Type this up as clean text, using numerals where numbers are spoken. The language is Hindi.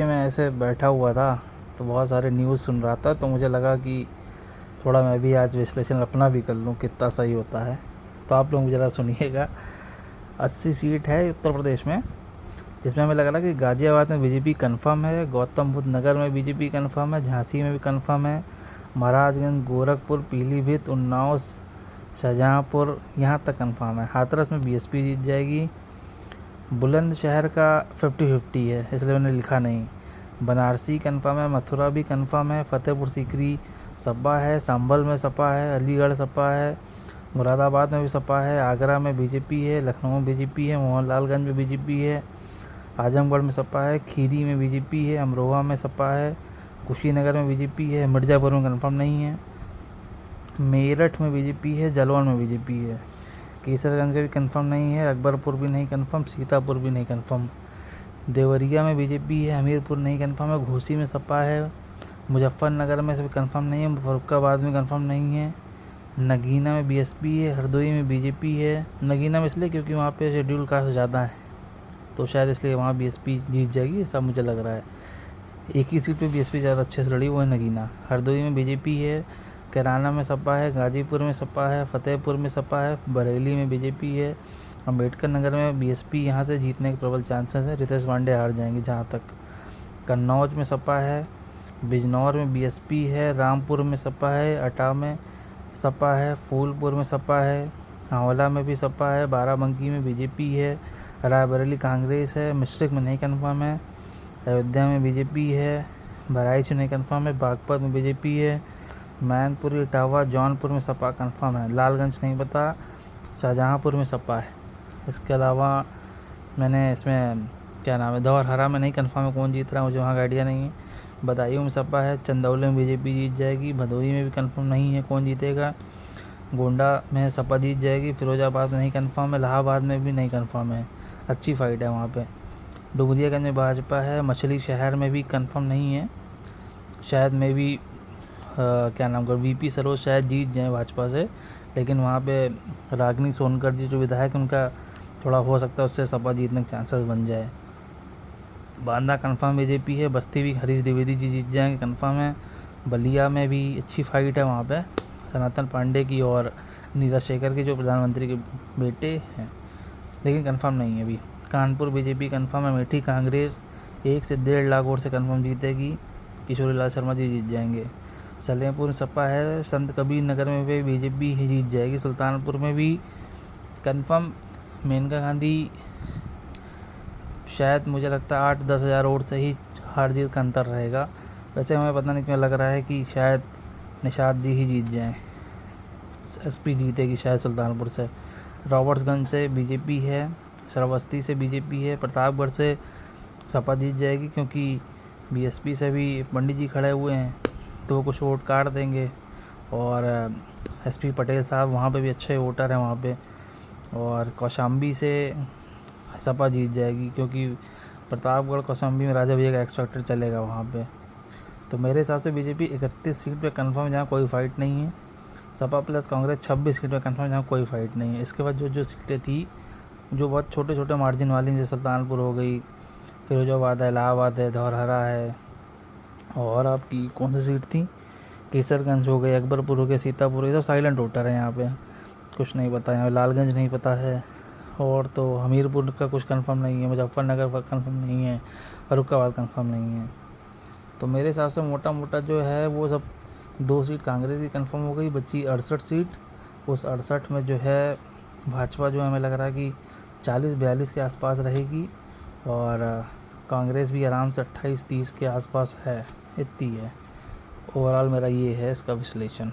कि मैं ऐसे बैठा हुआ था तो बहुत सारे न्यूज़ सुन रहा था, तो मुझे लगा कि थोड़ा मैं भी आज विश्लेषण अपना भी कर लूँ कितना सही होता है। तो आप लोग ज़रा सुनिएगा। 80 सीट है उत्तर प्रदेश में, जिसमें हमें लग रहा है कि गाज़ियाबाद में बीजेपी कंफर्म है, गौतम बुद्ध नगर में बीजेपी कंफर्म है, झांसी में भी कंफर्म है, महाराजगंज, गोरखपुर, पीलीभीत, उन्नाव, शाहजहाँपुर यहाँ तक कंफर्म है। हाथरस में बीएसपी जीत जाएगी। बुलंदशहर का 50-50 है, इसलिए मैंने लिखा नहीं। बनारसी कंफर्म है, मथुरा भी कंफर्म है, फतेहपुर सीकरी सपा है, संभल में सपा है, अलीगढ़ सपा है, मुरादाबाद में भी सपा है, आगरा में बीजेपी है, लखनऊ में बीजेपी है, मोहनलालगंज में बीजेपी है, आजमगढ़ में सपा है, खीरी में बीजेपी है, अमरोहा में सपा है, कुशीनगर में बीजेपी है, मिर्ज़ापुर में कंफर्म नहीं है, मेरठ में बीजेपी है, जलौन में बीजेपी है, केसरगंज का भी कंफर्म नहीं है, अकबरपुर भी नहीं कंफर्म, सीतापुर भी नहीं कंफर्म, देवरिया में बीजेपी है, हमीरपुर नहीं कंफर्म है, घोसी में सपा है, मुजफ्फरनगर में भी कंफर्म नहीं है, फर्रुखाबाद में कंफर्म नहीं है, नगीना में बीएसपी है, हरदोई में बीजेपी है। नगीना में इसलिए क्योंकि वहाँ पे शेड्यूल कास्ट ज़्यादा है, तो शायद इसलिए वहाँ बीएसपी जीत जाएगी, ऐसा मुझे लग रहा है। एक ही सीट पे बीएसपी ज़्यादा अच्छे से लड़ी, वो है नगीना। हरदोई में बीजेपी है, कैराना में सपा है, गाजीपुर में सपा है, फतेहपुर में सपा है, बरेली में बीजेपी है, अम्बेडकर नगर में बीएसपी यहाँ से जीतने के प्रबल चांसेस है। रितेश पांडे हार जाएंगे जहाँ तक। कन्नौज में सपा है, बिजनौर में बीएसपी है, रामपुर में सपा है, अटा में सपा है, फूलपुर में सपा है, आंवला में भी सपा है, बाराबंकी में बीजेपी है, रायबरेली कांग्रेस है, मिश्रिक में नहीं कन्फर्म है, अयोध्या में बीजेपी है, बहराइच में नहीं कन्फर्म है, बागपत में बीजेपी है, मैनपुरी, इटावा, जौनपुर में सपा कन्फर्म है, लालगंज नहीं पता, शाहजहाँपुर में सपा है। इसके अलावा मैंने इसमें क्या नाम है, धौरहरा में नहीं कन्फर्म है कौन जीत रहा है, मुझे वहाँ का आइडिया नहीं है। बदायूं में सपा है, चंदौली में बीजेपी जीत जाएगी, भदोही में भी कन्फर्म नहीं है कौन जीतेगा, गोंडा में सपा जीत जाएगी, फिरोजाबाद में नहीं कन्फर्म है, इलाहाबाद में भी नहीं कन्फर्म है, अच्छी फाइट है वहाँ पे। डुमरियागंज में भाजपा है, मछली शहर में भी कन्फर्म नहीं है, शायद में भी क्या नाम कर वीपी सरोज शायद जीत जाए भाजपा से, लेकिन वहाँ पे रागिनी सोनकर जी जो विधायक उनका थोड़ा हो सकता है उससे सपा जीतने के चांसेस बन जाए। बांदा कन्फर्म बीजेपी है, बस्ती भी हरीश द्विवेदी जी जीत जाएंगे कन्फर्म है, बलिया में भी अच्छी फाइट है वहाँ पे, सनातन पांडे की और नीरज शेखर के जो प्रधानमंत्री के बेटे हैं, लेकिन कन्फर्म नहीं है अभी। कानपुर बीजेपी कन्फर्म है, अमेठी कांग्रेस 1 से 1.5 लाख वोट से कन्फर्म जीतेगी, किशोरी लाल शर्मा जी जीत जाएंगे। सलेमपुर में सपा है, संत कबीर नगर में भी बीजेपी ही जीत जाएगी, सुल्तानपुर में भी कन्फर्म, मेनका गांधी शायद मुझे लगता है 8-10 हज़ार वोट से ही हार जीत का अंतर रहेगा। वैसे हमें पता नहीं क्यों लग रहा है कि शायद निषाद जी ही जीत जाएं, एसपी जीतेगी शायद सुल्तानपुर से। रॉबर्ट्सगंज से बीजेपी है, श्रावस्ती से बीजेपी है, प्रतापगढ़ से सपा जीत जाएगी क्योंकि बीएसपी से भी पंडित जी खड़े हुए हैं तो वो कुछ वोट काट देंगे, और एसपी पटेल साहब वहाँ पे भी अच्छे वोटर हैं वहाँ पे। और कौशाम्बी से सपा जीत जाएगी क्योंकि प्रतापगढ़ कौशाम्बी में राजा भैया का एक्स फैक्टर चलेगा वहाँ पे। तो मेरे हिसाब से बीजेपी 31 सीट पे कंफर्म है जहाँ कोई फाइट नहीं है, सपा प्लस कांग्रेस 26 सीट पे कंफर्म जहाँ कोई फाइट नहीं है। इसके बाद जो सीटें थी जो बहुत छोटे छोटे मार्जिन वाली, जैसे सुल्तानपुर हो गई, फिरोजाबाद है, इलाहाबाद है, धौरहरा है, और आपकी कौन सी सीट थी, केसरगंज हो गई, अकबरपुर हो गया, सीतापुर, ये सब साइलेंट वोटर है यहाँ पे, कुछ नहीं पता। यहाँ लालगंज नहीं पता है, और तो हमीरपुर का कुछ कंफर्म नहीं है, मुजफ्फरनगर कंफर्म नहीं है, फर्रुखाबाद कंफर्म नहीं है। तो मेरे हिसाब से मोटा मोटा जो है वो सब 2 सीट कांग्रेस की कंफर्म हो गई, बची 68 सीट। उस 68 में जो है भाजपा जो हमें लग रहा है कि 40-42 के आसपास रहेगी, और कांग्रेस भी आराम से 28-30 के आसपास है, इतनी है। ओवरऑल मेरा ये है इसका विश्लेषण।